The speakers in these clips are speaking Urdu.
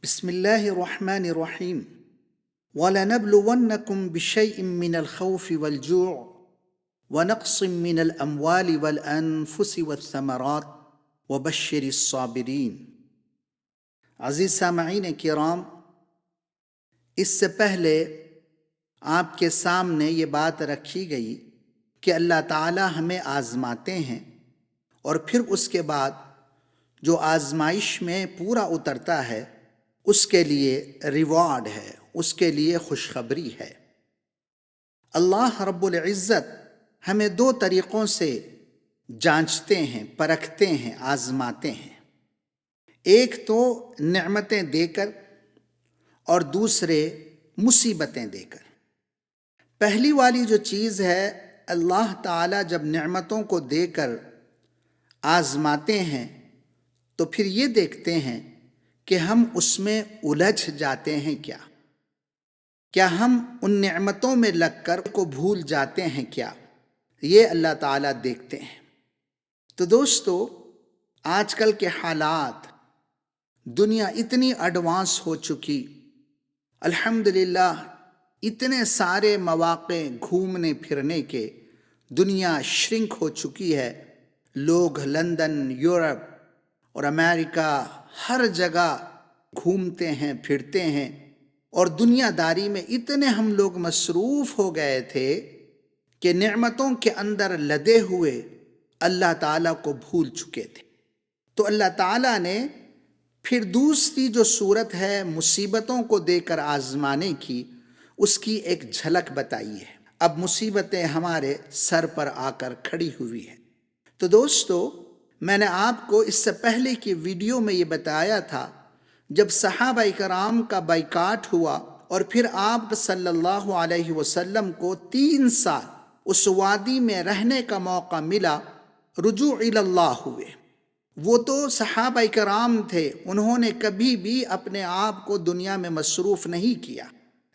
بسم الله الرحمن الرحيم وَلَنَبْلُوَنَّكُمْ بِشَيْءٍ مِّنَ الْخَوْفِ وَالْجُوعِ وَنَقْصٍ مِّنَ الْأَمْوَالِ وَالْأَنفُسِ وَالثَّمَرَاتِ وَبَشِّرِ الصَّابِرِينَ۔ عزیز سامعین کرام، اس سے پہلے آپ کے سامنے یہ بات رکھی گئی کہ اللہ تعالی ہمیں آزماتے ہیں اور پھر اس کے بعد جو آزمائش میں پورا اترتا ہے اس کے لیے ریوارڈ ہے، اس کے لیے خوشخبری ہے۔ اللہ رب العزت ہمیں دو طریقوں سے جانچتے ہیں، پرکھتے ہیں، آزماتے ہیں۔ ایک تو نعمتیں دے کر اور دوسرے مصیبتیں دے کر۔ پہلی والی جو چیز ہے، اللہ تعالیٰ جب نعمتوں کو دے کر آزماتے ہیں تو پھر یہ دیکھتے ہیں کہ ہم اس میں الجھ جاتے ہیں کیا ہم ان نعمتوں میں لگ کر کو بھول جاتے ہیں کیا، یہ اللہ تعالیٰ دیکھتے ہیں۔ تو دوستو، آج کل کے حالات، دنیا اتنی ایڈوانس ہو چکی، الحمدللہ اتنے سارے مواقع گھومنے پھرنے کے، دنیا شرنک ہو چکی ہے۔ لوگ لندن، یورپ اور امریکہ ہر جگہ گھومتے ہیں، پھرتے ہیں، اور دنیا داری میں اتنے ہم لوگ مصروف ہو گئے تھے کہ نعمتوں کے اندر لدے ہوئے اللہ تعالیٰ کو بھول چکے تھے۔ تو اللہ تعالیٰ نے پھر دوسری جو صورت ہے مصیبتوں کو دے کر آزمانے کی، اس کی ایک جھلک بتائی ہے۔ اب مصیبتیں ہمارے سر پر آ کر کھڑی ہوئی ہیں۔ تو دوستو، میں نے آپ کو اس سے پہلے کی ویڈیو میں یہ بتایا تھا، جب صحابہ کرام کا بائیکاٹ ہوا اور پھر آپ صلی اللہ علیہ وسلم کو 3 سال اس وادی میں رہنے کا موقع ملا، رجوع اللہ ہوئے۔ وہ تو صحابہ کرام تھے، انہوں نے کبھی بھی اپنے آپ کو دنیا میں مصروف نہیں کیا،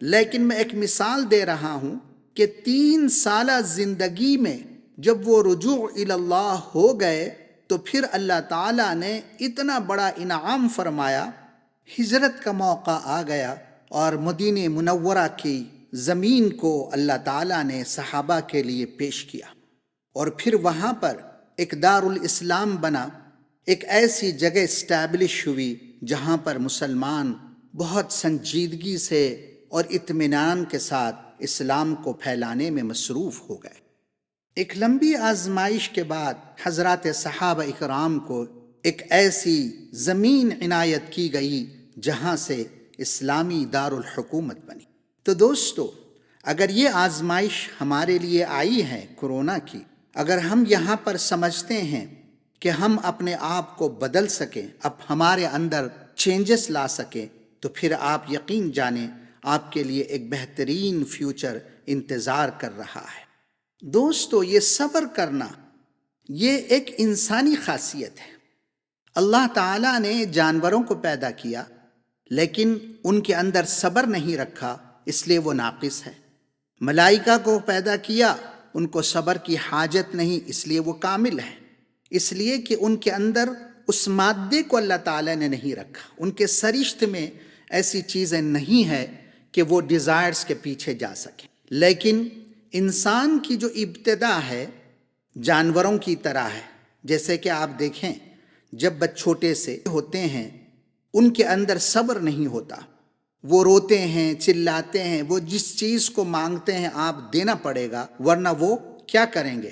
لیکن میں ایک مثال دے رہا ہوں کہ 3 سالہ زندگی میں جب وہ رجوع اللہ ہو گئے تو پھر اللہ تعالیٰ نے اتنا بڑا انعام فرمایا، ہجرت کا موقع آ گیا اور مدینہ منورہ کی زمین کو اللہ تعالیٰ نے صحابہ کے لیے پیش کیا، اور پھر وہاں پر ایک دار الاسلام بنا، ایک ایسی جگہ اسٹیبلش ہوئی جہاں پر مسلمان بہت سنجیدگی سے اور اطمینان کے ساتھ اسلام کو پھیلانے میں مصروف ہو گئے۔ ایک لمبی آزمائش کے بعد حضرات صحابہ اکرام کو ایک ایسی زمین عنایت کی گئی جہاں سے اسلامی دارالحکومت بنی۔ تو دوستو، اگر یہ آزمائش ہمارے لیے آئی ہے کرونا کی، اگر ہم یہاں پر سمجھتے ہیں کہ ہم اپنے آپ کو بدل سکیں، اب ہمارے اندر چینجز لا سکیں، تو پھر آپ یقین جانیں آپ کے لیے ایک بہترین فیوچر انتظار کر رہا ہے۔ دوستو، یہ صبر کرنا یہ ایک انسانی خاصیت ہے۔ اللہ تعالیٰ نے جانوروں کو پیدا کیا لیکن ان کے اندر صبر نہیں رکھا، اس لیے وہ ناقص ہے۔ ملائکہ کو پیدا کیا، ان کو صبر کی حاجت نہیں، اس لیے وہ کامل ہے، اس لیے کہ ان کے اندر اس مادے کو اللہ تعالیٰ نے نہیں رکھا، ان کے سرشت میں ایسی چیزیں نہیں ہیں کہ وہ ڈیزائرز کے پیچھے جا سکیں۔ لیکن انسان کی جو ابتدا ہے جانوروں کی طرح ہے، جیسے کہ آپ دیکھیں جب بچے چھوٹے سے ہوتے ہیں ان کے اندر صبر نہیں ہوتا، وہ روتے ہیں، چلاتے ہیں، وہ جس چیز کو مانگتے ہیں آپ دینا پڑے گا، ورنہ وہ کیا کریں گے؟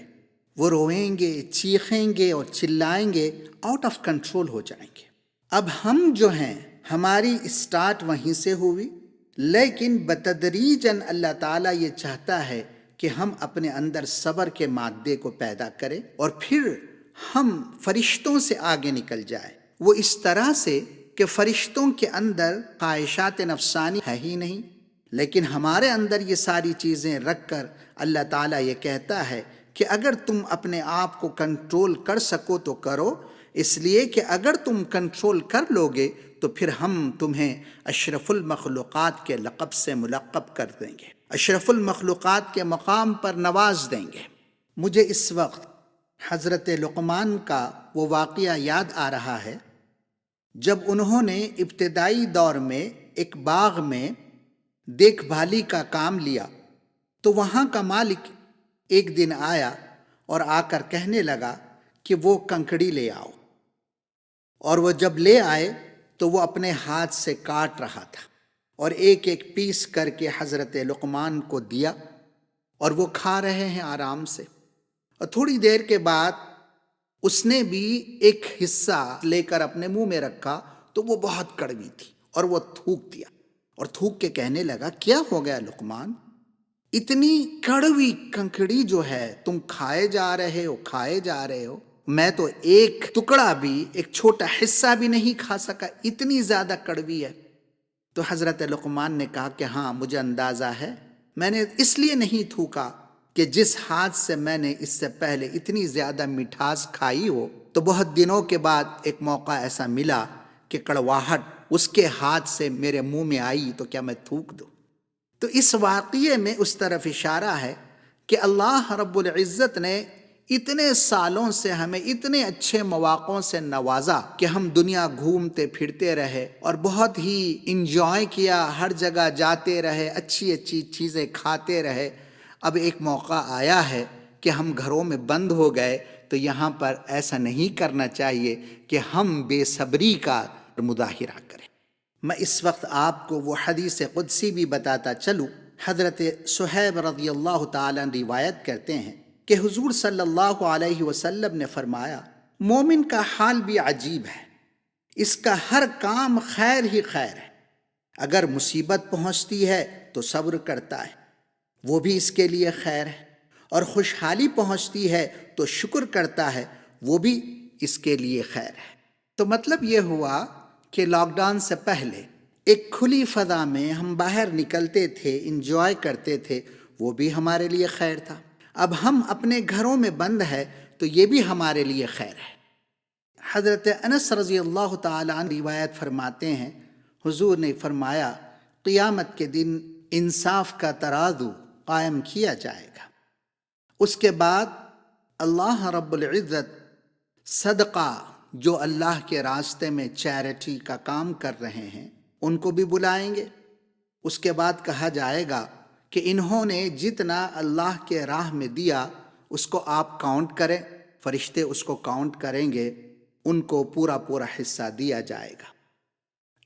وہ روئیں گے، چیخیں گے اور چلائیں گے، آؤٹ آف کنٹرول ہو جائیں گے۔ اب ہم جو ہیں ہماری اسٹارٹ وہیں سے ہوئی، لیکن بتدریجاً اللہ تعالیٰ یہ چاہتا ہے کہ ہم اپنے اندر صبر کے مادے کو پیدا کریں اور پھر ہم فرشتوں سے آگے نکل جائیں۔ وہ اس طرح سے کہ فرشتوں کے اندر خواہشات نفسانی ہے ہی نہیں، لیکن ہمارے اندر یہ ساری چیزیں رکھ کر اللہ تعالیٰ یہ کہتا ہے کہ اگر تم اپنے آپ کو کنٹرول کر سکو تو کرو، اس لیے کہ اگر تم کنٹرول کر لو گے تو پھر ہم تمہیں اشرف المخلوقات کے لقب سے ملقب کر دیں گے، اشرف المخلوقات کے مقام پر نواز دیں گے۔ مجھے اس وقت حضرت لقمان کا وہ واقعہ یاد آ رہا ہے جب انہوں نے ابتدائی دور میں ایک باغ میں دیکھ بھالی کا کام لیا تو وہاں کا مالک ایک دن آیا اور آ کر کہنے لگا کہ وہ کنکڑی لے آؤ، اور وہ جب لے آئے تو وہ اپنے ہاتھ سے کاٹ رہا تھا اور ایک ایک پیس کر کے حضرت لقمان کو دیا، اور وہ کھا رہے ہیں آرام سے۔ اور تھوڑی دیر کے بعد اس نے بھی ایک حصہ لے کر اپنے منہ میں رکھا تو وہ بہت کڑوی تھی، اور وہ تھوک دیا اور تھوک کے کہنے لگا، کیا ہو گیا لقمان؟ اتنی کڑوی کنکڑی جو ہے تم کھائے جا رہے ہو، میں تو ایک ٹکڑا بھی، ایک چھوٹا حصہ بھی نہیں کھا سکا، اتنی زیادہ کڑوی ہے۔ تو حضرت لقمان نے کہا کہ ہاں مجھے اندازہ ہے، میں نے اس لیے نہیں تھوکا کہ جس ہاتھ سے میں نے اس سے پہلے اتنی زیادہ مٹھاس کھائی ہو تو بہت دنوں کے بعد ایک موقع ایسا ملا کہ کڑواہٹ اس کے ہاتھ سے میرے منہ میں آئی تو کیا میں تھوک دوں؟ تو اس واقعے میں اس طرف اشارہ ہے کہ اللہ رب العزت نے اتنے سالوں سے ہمیں اتنے اچھے مواقعوں سے نوازا کہ ہم دنیا گھومتے پھرتے رہے اور بہت ہی انجوائے کیا، ہر جگہ جاتے رہے، اچھی اچھی چیزیں کھاتے رہے۔ اب ایک موقع آیا ہے کہ ہم گھروں میں بند ہو گئے، تو یہاں پر ایسا نہیں کرنا چاہیے کہ ہم بے صبری کا مظاہرہ کریں۔ میں اس وقت آپ کو وہ حدیث قدسی بھی بتاتا چلوں۔ حضرت صہیب رضی اللہ تعالیٰ روایت کرتے ہیں کہ حضور صلی اللہ علیہ وسلم نے فرمایا، مومن کا حال بھی عجیب ہے، اس کا ہر کام خیر ہی خیر ہے۔ اگر مصیبت پہنچتی ہے تو صبر کرتا ہے، وہ بھی اس کے لیے خیر ہے، اور خوشحالی پہنچتی ہے تو شکر کرتا ہے، وہ بھی اس کے لیے خیر ہے۔ تو مطلب یہ ہوا کہ لاک ڈاؤن سے پہلے ایک کھلی فضا میں ہم باہر نکلتے تھے، انجوائے کرتے تھے، وہ بھی ہمارے لیے خیر تھا۔ اب ہم اپنے گھروں میں بند ہے تو یہ بھی ہمارے لیے خیر ہے۔ حضرت انس رضی اللہ تعالیٰ عنہ روایت فرماتے ہیں، حضور نے فرمایا، قیامت کے دن انصاف کا ترازو قائم کیا جائے گا، اس کے بعد اللہ رب العزت صدقہ جو اللہ کے راستے میں چیریٹی کا کام کر رہے ہیں ان کو بھی بلائیں گے۔ اس کے بعد کہا جائے گا کہ انہوں نے جتنا اللہ کے راہ میں دیا اس کو آپ کاؤنٹ کریں، فرشتے اس کو کاؤنٹ کریں گے، ان کو پورا پورا حصہ دیا جائے گا۔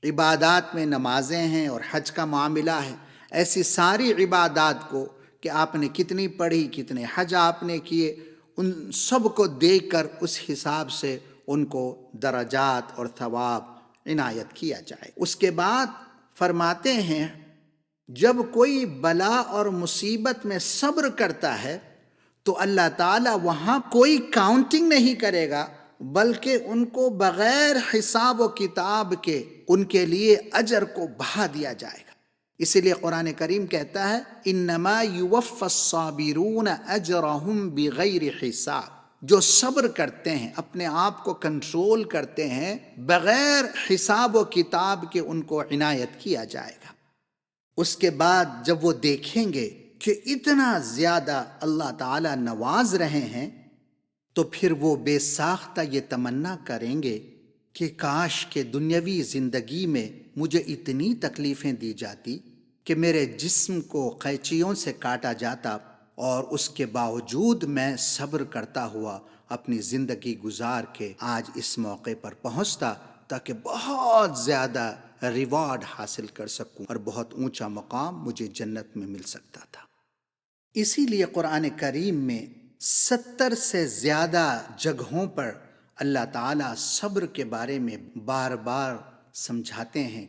عبادات میں نمازیں ہیں اور حج کا معاملہ ہے، ایسی ساری عبادات کو کہ آپ نے کتنی پڑھی، کتنے حج آپ نے کیے، ان سب کو دیکھ کر اس حساب سے ان کو درجات اور ثواب عنایت کیا جائے۔ اس کے بعد فرماتے ہیں، جب کوئی بلا اور مصیبت میں صبر کرتا ہے تو اللہ تعالیٰ وہاں کوئی کاؤنٹنگ نہیں کرے گا، بلکہ ان کو بغیر حساب و کتاب کے ان کے لیے اجر کو بڑھا دیا جائے گا۔ اسی لیے قرآن کریم کہتا ہے، انما یوفی الصابرون اجرہم بغیر حساب، جو صبر کرتے ہیں، اپنے آپ کو کنٹرول کرتے ہیں، بغیر حساب و کتاب کے ان کو عنایت کیا جائے گا۔ اس کے بعد جب وہ دیکھیں گے کہ اتنا زیادہ اللہ تعالیٰ نواز رہے ہیں تو پھر وہ بے ساختہ یہ تمنا کریں گے کہ کاش کہ دنیاوی زندگی میں مجھے اتنی تکلیفیں دی جاتی کہ میرے جسم کو قینچیوں سے کاٹا جاتا، اور اس کے باوجود میں صبر کرتا ہوا اپنی زندگی گزار کے آج اس موقع پر پہنچتا، تاکہ بہت زیادہ ریوارڈ حاصل کر سکوں اور بہت اونچا مقام مجھے جنت میں مل سکتا تھا۔ اسی لیے قرآن کریم میں 70 سے زیادہ جگہوں پر اللہ تعالیٰ صبر کے بارے میں بار بار سمجھاتے ہیں،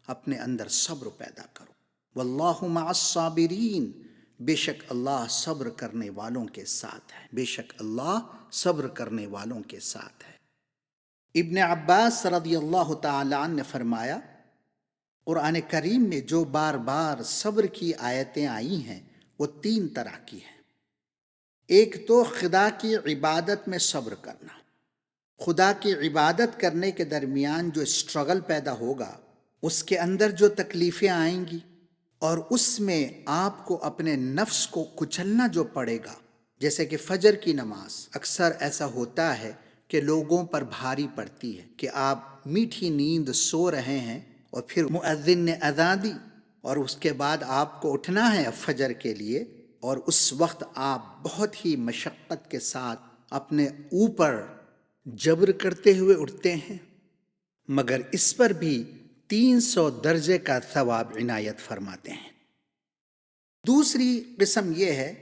اپنے اندر صبر پیدا کرو، واللہ مع الصابرین، بے شک اللہ صبر کرنے والوں کے ساتھ ہے، بے شک اللہ صبر کرنے والوں کے ساتھ ہے۔ ابن عباس رضی اللہ تعالیٰ عنہ نے فرمایا، قرآن کریم میں جو بار بار صبر کی آیتیں آئی ہیں وہ 3 طرح کی ہیں۔ ایک تو خدا کی عبادت میں صبر کرنا، خدا کی عبادت کرنے کے درمیان جو اسٹرگل پیدا ہوگا، اس کے اندر جو تکلیفیں آئیں گی، اور اس میں آپ کو اپنے نفس کو کچلنا جو پڑے گا، جیسے کہ فجر کی نماز، اکثر ایسا ہوتا ہے کہ لوگوں پر بھاری پڑتی ہے کہ آپ میٹھی نیند سو رہے ہیں اور پھر مؤذن نے اذان دی اور اس کے بعد آپ کو اٹھنا ہے فجر کے لیے، اور اس وقت آپ بہت ہی مشقت کے ساتھ اپنے اوپر جبر کرتے ہوئے اٹھتے ہیں، مگر اس پر بھی 300 درجے کا ثواب عنایت فرماتے ہیں۔ دوسری قسم یہ ہے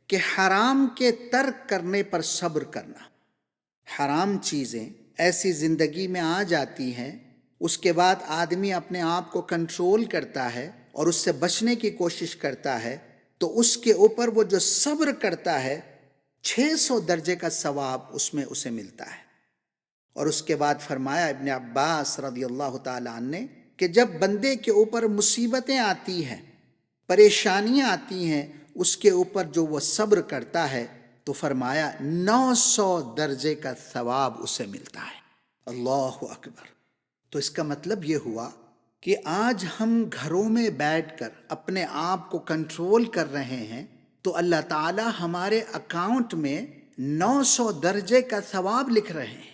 کہ حرام کے ترک کرنے پر صبر کرنا۔ حرام چیزیں ایسی زندگی میں آ جاتی ہیں، اس کے بعد آدمی اپنے آپ کو کنٹرول کرتا ہے اور اس سے بچنے کی کوشش کرتا ہے، تو اس کے اوپر وہ جو صبر کرتا ہے 600 درجے کا ثواب اس میں اسے ملتا ہے۔ اور اس کے بعد فرمایا ابن عباس رضی اللہ تعالیٰ عنہ نے کہ جب بندے کے اوپر مصیبتیں آتی ہیں، پریشانیاں آتی ہیں، اس کے اوپر جو وہ صبر کرتا ہے تو فرمایا 900 درجے کا ثواب اسے ملتا ہے۔ اللہ اکبر! تو اس کا مطلب یہ ہوا کہ آج ہم گھروں میں بیٹھ کر اپنے آپ کو کنٹرول کر رہے ہیں تو اللہ تعالی ہمارے اکاؤنٹ میں 900 درجے کا ثواب لکھ رہے ہیں،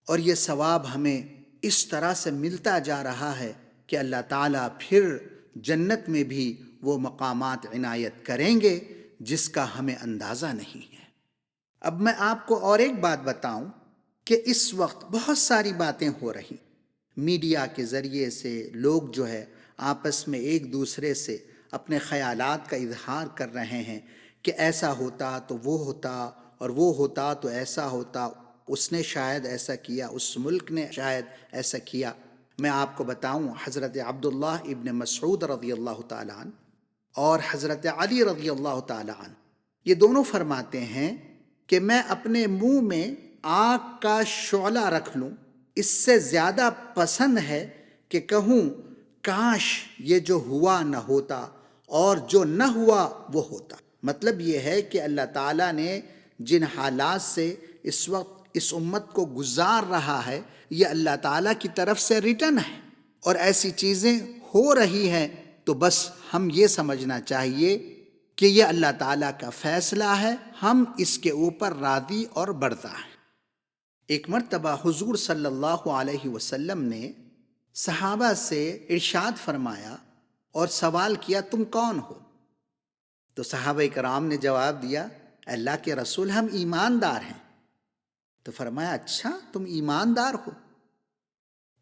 اور یہ ثواب ہمیں اس طرح سے ملتا جا رہا ہے کہ اللہ تعالیٰ پھر جنت میں بھی وہ مقامات عنایت کریں گے جس کا ہمیں اندازہ نہیں ہے۔ اب میں آپ کو اور ایک بات بتاؤں کہ اس وقت بہت ساری باتیں ہو رہی میڈیا کے ذریعے سے، لوگ جو ہے آپس میں ایک دوسرے سے اپنے خیالات کا اظہار کر رہے ہیں کہ ایسا ہوتا تو وہ ہوتا، اور وہ ہوتا تو ایسا ہوتا، اس نے شاید ایسا کیا، اس ملک نے شاید ایسا کیا۔ میں آپ کو بتاؤں، حضرت عبداللہ ابن مسعود رضی اللہ تعالیٰ عنہ اور حضرت علی رضی اللہ تعالیٰ عنہ، یہ دونوں فرماتے ہیں کہ میں اپنے منہ میں آگ کا شعلہ رکھ لوں، اس سے زیادہ پسند ہے کہ کہوں کاش یہ جو ہوا نہ ہوتا اور جو نہ ہوا وہ ہوتا۔ مطلب یہ ہے کہ اللہ تعالیٰ نے جن حالات سے اس وقت اس امت کو گزار رہا ہے، یہ اللہ تعالیٰ کی طرف سے ریٹن ہے، اور ایسی چیزیں ہو رہی ہیں تو بس ہم یہ سمجھنا چاہیے کہ یہ اللہ تعالیٰ کا فیصلہ ہے، ہم اس کے اوپر راضی اور برضا ہیں۔ ایک مرتبہ حضور صلی اللہ علیہ وسلم نے صحابہ سے ارشاد فرمایا اور سوال کیا، تم کون ہو؟ تو صحابہ کرام نے جواب دیا، اللہ کے رسول ہم ایماندار ہیں۔ تو فرمایا، اچھا تم ایماندار ہو،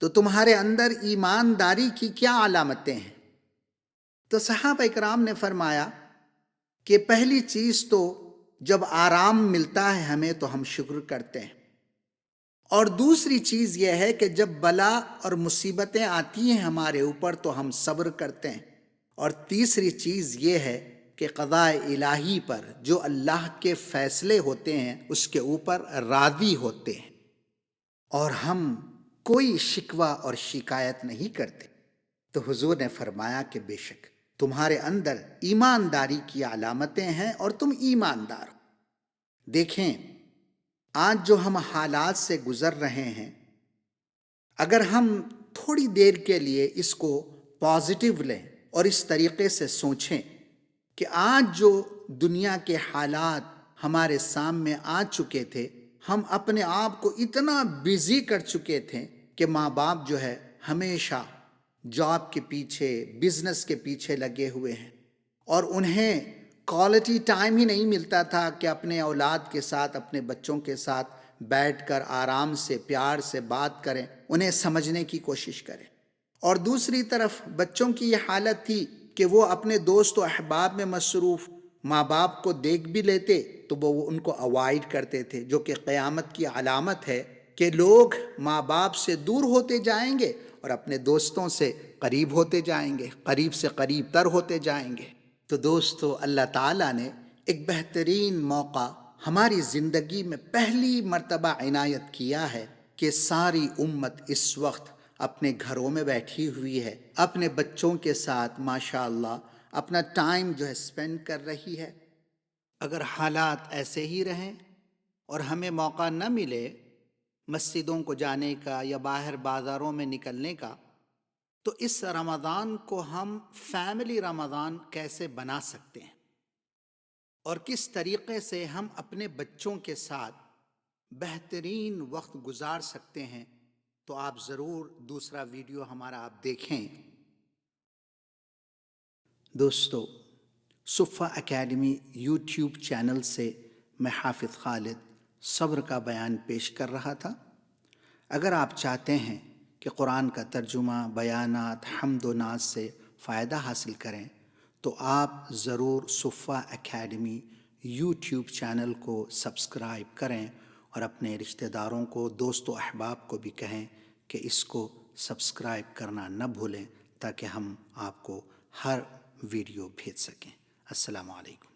تو تمہارے اندر ایمانداری کی کیا علامتیں ہیں؟ تو صحابہ کرام نے فرمایا کہ پہلی چیز تو جب آرام ملتا ہے ہمیں تو ہم شکر کرتے ہیں، اور دوسری چیز یہ ہے کہ جب بلا اور مصیبتیں آتی ہیں ہمارے اوپر تو ہم صبر کرتے ہیں، اور تیسری چیز یہ ہے کہ قضاء الہی پر جو اللہ کے فیصلے ہوتے ہیں اس کے اوپر راضی ہوتے ہیں، اور ہم کوئی شکوہ اور شکایت نہیں کرتے۔ تو حضور نے فرمایا کہ بے شک تمہارے اندر ایمانداری کی علامتیں ہیں اور تم ایماندار ہو۔ دیکھیں، آج جو ہم حالات سے گزر رہے ہیں، اگر ہم تھوڑی دیر کے لیے اس کو پازیٹیو لیں اور اس طریقے سے سوچیں کہ آج جو دنیا کے حالات ہمارے سامنے آ چکے تھے، ہم اپنے آپ کو اتنا بیزی کر چکے تھے کہ ماں باپ جو ہے ہمیشہ جاب کے پیچھے، بزنس کے پیچھے لگے ہوئے ہیں، اور انہیں کوالٹی ٹائم ہی نہیں ملتا تھا کہ اپنے اولاد کے ساتھ، اپنے بچوں کے ساتھ بیٹھ کر آرام سے، پیار سے بات کریں، انہیں سمجھنے کی کوشش کریں۔ اور دوسری طرف بچوں کی یہ حالت تھی کہ وہ اپنے دوست و احباب میں مصروف، ماں باپ کو دیکھ بھی لیتے تو وہ ان کو اوائڈ کرتے تھے، جو کہ قیامت کی علامت ہے کہ لوگ ماں باپ سے دور ہوتے جائیں گے اور اپنے دوستوں سے قریب ہوتے جائیں گے، قریب سے قریب تر ہوتے جائیں گے۔ تو دوستو، اللہ تعالیٰ نے ایک بہترین موقع ہماری زندگی میں پہلی مرتبہ عنایت کیا ہے کہ ساری امت اس وقت اپنے گھروں میں بیٹھی ہوئی ہے، اپنے بچوں کے ساتھ ماشاءاللہ اپنا ٹائم جو ہے سپینڈ کر رہی ہے۔ اگر حالات ایسے ہی رہیں اور ہمیں موقع نہ ملے مسجدوں کو جانے کا یا باہر بازاروں میں نکلنے کا، تو اس رمضان کو ہم فیملی رمضان کیسے بنا سکتے ہیں، اور کس طریقے سے ہم اپنے بچوں کے ساتھ بہترین وقت گزار سکتے ہیں تو آپ ضرور دوسرا ویڈیو ہمارا آپ دیکھیں۔ دوستو، صفہ اکیڈمی یوٹیوب چینل سے میں حافظ خالد صبر کا بیان پیش کر رہا تھا۔ اگر آپ چاہتے ہیں کہ قرآن کا ترجمہ، بیانات، حمد و ناز سے فائدہ حاصل کریں تو آپ ضرور صفہ اکیڈمی یوٹیوب چینل کو سبسکرائب کریں اور اپنے رشتہ داروں کو، دوست و احباب کو بھی کہیں کہ اس کو سبسکرائب کرنا نہ بھولیں تاکہ ہم آپ کو ہر ویڈیو بھیج سکیں۔ السلام علیکم۔